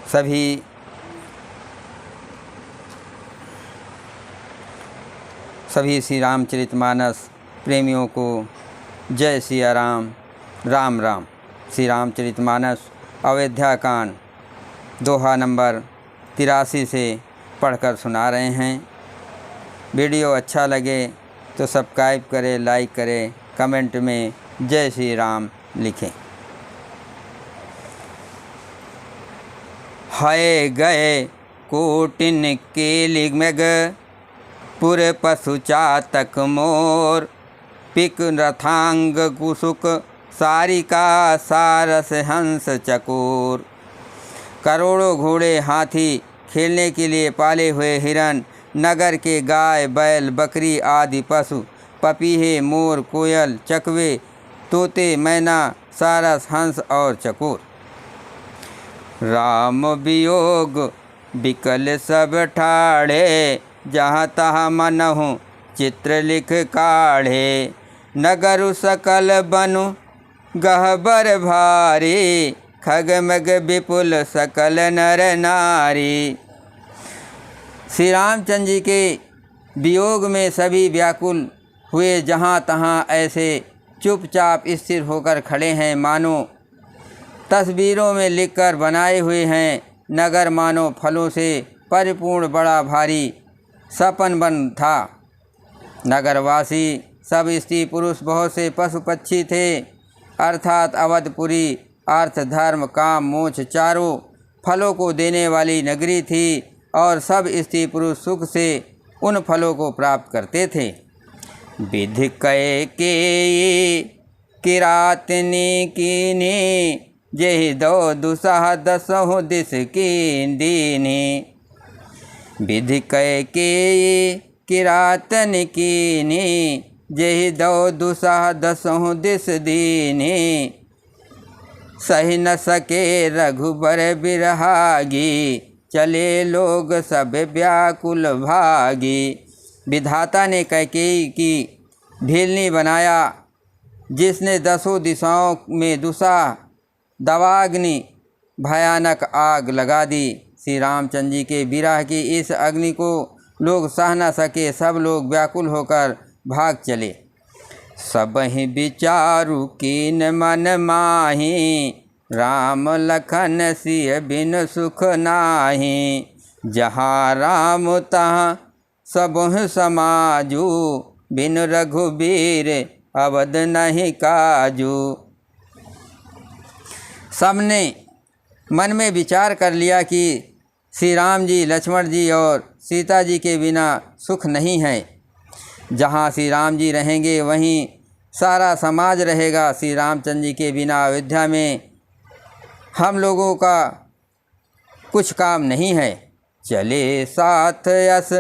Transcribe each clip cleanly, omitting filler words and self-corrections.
सभी श्री रामचरितमानस प्रेमियों को जय सिया राम, राम राम। श्री रामचरितमानस अयोध्या कांड दोहा नंबर 83 से पढ़कर सुना रहे हैं। वीडियो अच्छा लगे तो सब्सक्राइब करें, लाइक करें, कमेंट में जय श्री राम लिखें। हय गए कोटिन के लिगमग पुर पशु चातक मोर, पिक रथांग कुसुक सारिका सारस हंस चकोर। करोड़ों घोड़े हाथी खेलने के लिए पाले हुए हिरन, नगर के गाय बैल बकरी आदि पशु, पपीहे मोर कोयल चकवे तोते मैना सारस हंस और चकोर। राम वियोग बिकल सब ठाड़े, जहाँ तहाँ मनहु चित्र लिख काढ़े। नगरु सकल बनु गहबर भारी, खगमग विपुल सकल नर नारी। श्री रामचंद्र जी के वियोग में सभी व्याकुल हुए, जहाँ तहाँ ऐसे चुपचाप स्थिर होकर खड़े हैं मानो तस्वीरों में लिखकर बनाए हुए हैं। नगर मानो फलों से परिपूर्ण बड़ा भारी सपन बन था। नगरवासी सब स्त्री पुरुष बहुत से पशु पक्षी थे, अर्थात अवधपुरी अर्थ धर्म काम मोक्ष चारों फलों को देने वाली नगरी थी, और सब स्त्री पुरुष सुख से उन फलों को प्राप्त करते थे। विधि कय के किरातनी कीनी, जेहि दो दुसह दसहु दिस की दीनी। विधि कय के किरातन कीनी, जेहि दो दुसह दसहु दिस दीनी। सही न सके रघुबर बिरहागी, चले लोग सब व्याकुल भागी। विधाता ने कैकेयी की ढीलनी बनाया, जिसने दसों दिशाओं में दुसा दवाग्नि भयानक आग लगा दी। श्री रामचंद्र जी के विरह की इस अग्नि को लोग सह न सके, सब लोग व्याकुल होकर भाग चले। सबहि विचारु कीन मन माही, राम लखन सिय बिन सुख नाही। जहाँ राम तहाँ सबहुँ समाजू, बिन रघुबीर अवध नहीं काजू। सबने मन में विचार कर लिया कि श्री राम जी, लक्ष्मण जी और सीता जी के बिना सुख नहीं है। जहाँ श्री राम जी रहेंगे वहीं सारा समाज रहेगा। श्री रामचंद्र जी के बिना अयोध्या में हम लोगों का कुछ काम नहीं है। चले साथ यस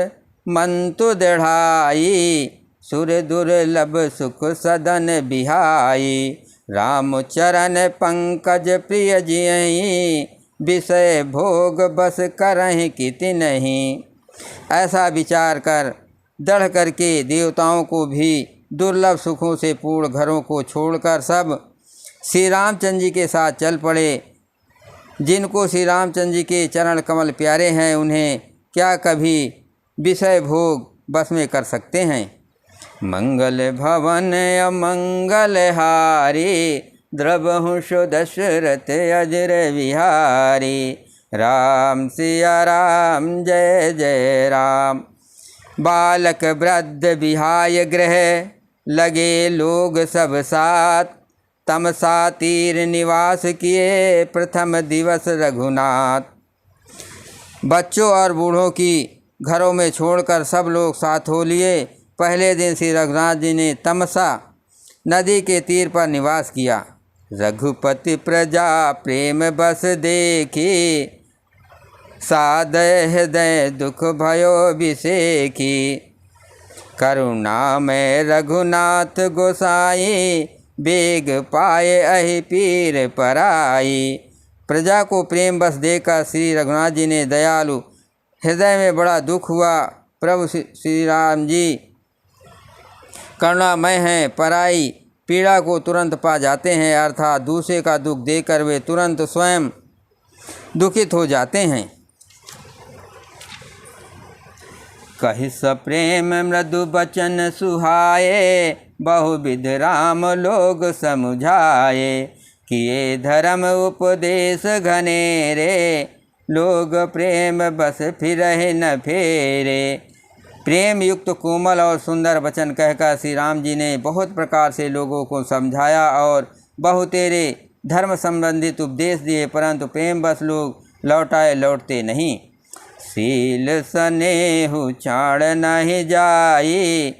मंतु दृढ़ाई, सुर दुर्लभ सुख सदन बिहाई। राम चरण पंकज प्रिय जियहि, विषय भोग बस करहि किति नहीं। ऐसा विचार कर दृढ़ करके देवताओं को भी दुर्लभ सुखों से पूर्ण घरों को छोड़कर सब श्री रामचंद्र जी के साथ चल पड़े। जिनको श्री रामचंद्र जी के चरण कमल प्यारे हैं, उन्हें क्या कभी विषय भोग बस में कर सकते हैं। मंगल भवन अमंगल हारी, द्रवहु सो दशरथ अजर विहारी। राम सिया राम जय जय राम। बालक वृद्ध विहाय गृह, लगे लोग सब साथ। तमसा तीर निवास किए, प्रथम दिवस रघुनाथ। बच्चों और बूढ़ों की घरों में छोड़कर सब लोग साथ हो लिए। पहले दिन श्री रघुनाथ जी ने तमसा नदी के तीर पर निवास किया। रघुपति प्रजा प्रेम बस देखी, सादय हृदय दुख भयो विसेखी। करुणा में रघुनाथ गोसाई, बेग पाए अहि पीर पराई। प्रजा को प्रेम बस देकर श्री रघुनाथ जी ने दयालु हृदय में बड़ा दुख हुआ। प्रभु श्री राम जी करुणामय हैं, पराई पीड़ा को तुरंत पा जाते हैं, अर्थात दूसरे का दुख देकर वे तुरंत स्वयं दुखित हो जाते हैं। कहि सप्रेम मृदु बचन सुहाए, बहुविध राम लोग समुझाए। किए धर्म उपदेश घनेरे, लोग प्रेम बस फिरहि न फेरे। प्रेम युक्त कोमल और सुंदर वचन कहकर श्री राम जी ने बहुत प्रकार से लोगों को समझाया और बहुतेरे धर्म संबंधित उपदेश दिए, परंतु प्रेम बस लोग लौटते नहीं। सील स्नेहु छाड़ नहीं जाई,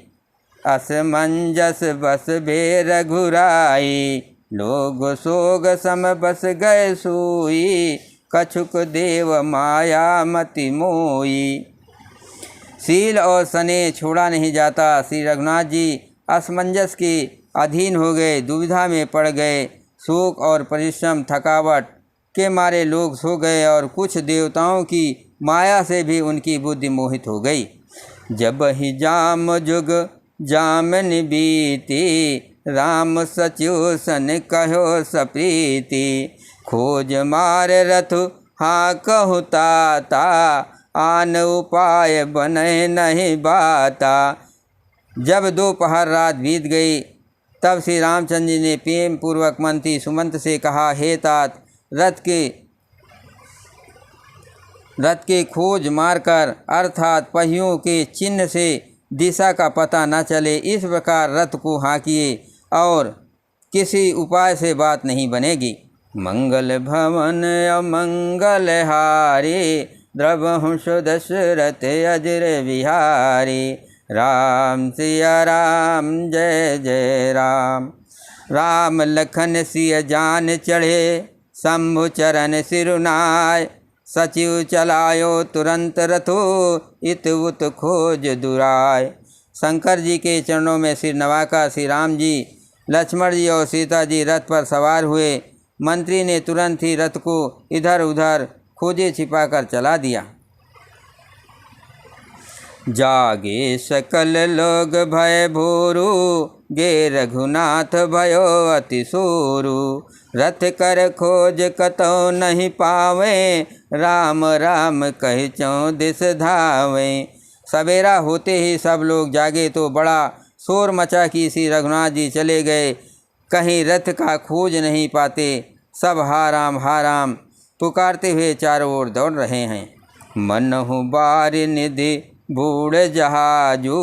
असमंजस बस बे रघुराई। लोग सोग सम बस गए सोई, कछुक देव माया मति मोई। सील और स्नेह छोड़ा नहीं जाता। श्री रघुनाथ जी असमंजस के अधीन हो गए, दुविधा में पड़ गए। शोक और परिश्रम थकावट के मारे लोग सो गए और कुछ देवताओं की माया से भी उनकी बुद्धि मोहित हो गई। जब ही जाम जुग जामन बीती, राम सचिव सन कहो सप्रीति। खोज मार रथ हाँ कहु ताता, आन उपाय बने नहीं बाता। जब दोपहर रात बीत गई, तब श्री रामचंद्र जी ने प्रेम पूर्वक मंत्री सुमंत से कहा, हे तात, रथ के खोज मारकर अर्थात पहियों के चिन्ह से दिशा का पता न चले, इस प्रकार रथ को हाँकिए और किसी उपाय से बात नहीं बनेगी। मंगल भवन अमंगल हारी, द्रवहु सुदशरथ अजर विहारी। राम सिया राम जय जय राम। राम लखन सिय जान चढ़े, शंभु चरण सिरुनाय। सचिव चलायो तुरंत रथो, इत उत खोज दुराय। शंकर जी के चरणों में सिर नवाकर श्री राम जी, लक्ष्मण जी और सीता जी रथ पर सवार हुए। मंत्री ने तुरंत ही रथ को इधर उधर खोजे छिपाकर चला दिया। जागे सकल लोग भय भोरू, गे रघुनाथ भयो अति सोरू। रथ कर खोज कतौ नहीं पावे, राम राम कहि चौं दिस धावे। सवेरा होते ही सब लोग जागे तो बड़ा शोर मचा कि श्री रघुनाथ जी चले गए, कहीं रथ का खोज नहीं पाते। सब हा राम पुकारते हुए चारों ओर दौड़ रहे हैं। मनहु बार निधि बूढ़ जहाजू,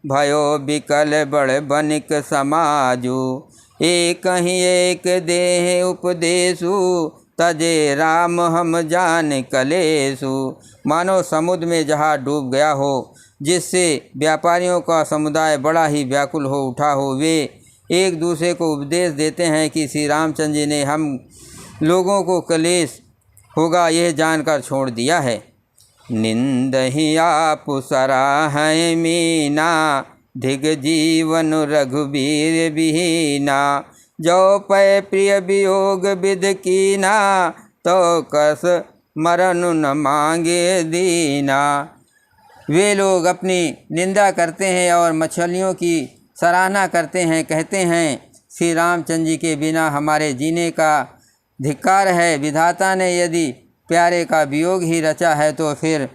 भयो बिकल बड़ बनिक समाजू। एक ही एक देह उपदेशु, तजे राम हम जान कलेसु। मानो समुद्र में जहाज डूब गया हो, जिससे व्यापारियों का समुदाय बड़ा ही व्याकुल हो उठा हो। वे एक दूसरे को उपदेश देते हैं कि श्री रामचंद्र जी ने हम लोगों को कलेश होगा यह जानकर छोड़ दिया है। निंद ही आप सराहै मीना, धिग जीवन रघुबीर बिहीना। जो पै प्रिय वियोग विध कीना, तो कस मरण न मांगे दीना। वे लोग अपनी निंदा करते हैं और मछलियों की सराहना करते हैं, कहते हैं श्री रामचंद्र जी के बिना हमारे जीने का धिक्कार है। विधाता ने यदि प्यारे का वियोग ही रचा है तो फिर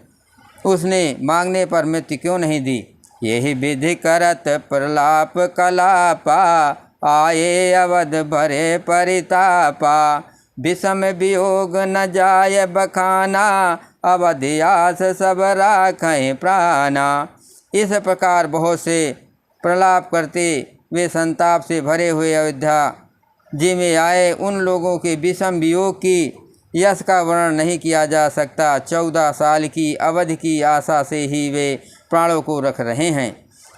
उसने मांगने पर मृत्यु क्यों नहीं दी। यही विधि करत प्रलाप कलापा, आए अवध भरे परितापा। विषम वियोग न जाय बखाना, अवधियास सब राखें प्राणा। इस प्रकार बहुत से प्रलाप करते वे संताप से भरे हुए अयोध्या जी में आए। उन लोगों के विषम वियोग की यश का वर्णन नहीं किया जा सकता। 14 साल की अवधि की आशा से ही वे प्राणों को रख रहे हैं।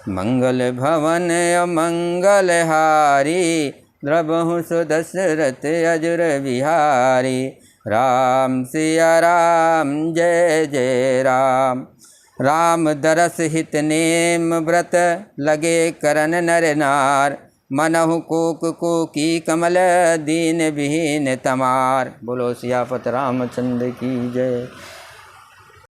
मंगल भवन अमंगल हारी, द्रवहु सुदशरथ अजर विहारी। राम सिया राम जय जय राम। राम दरस हित नेम व्रत, लगे करन नर नार। मनहु कोक को की कमल, दीन विहीन तमार। बोलो सियापत रामचंद्र की जय।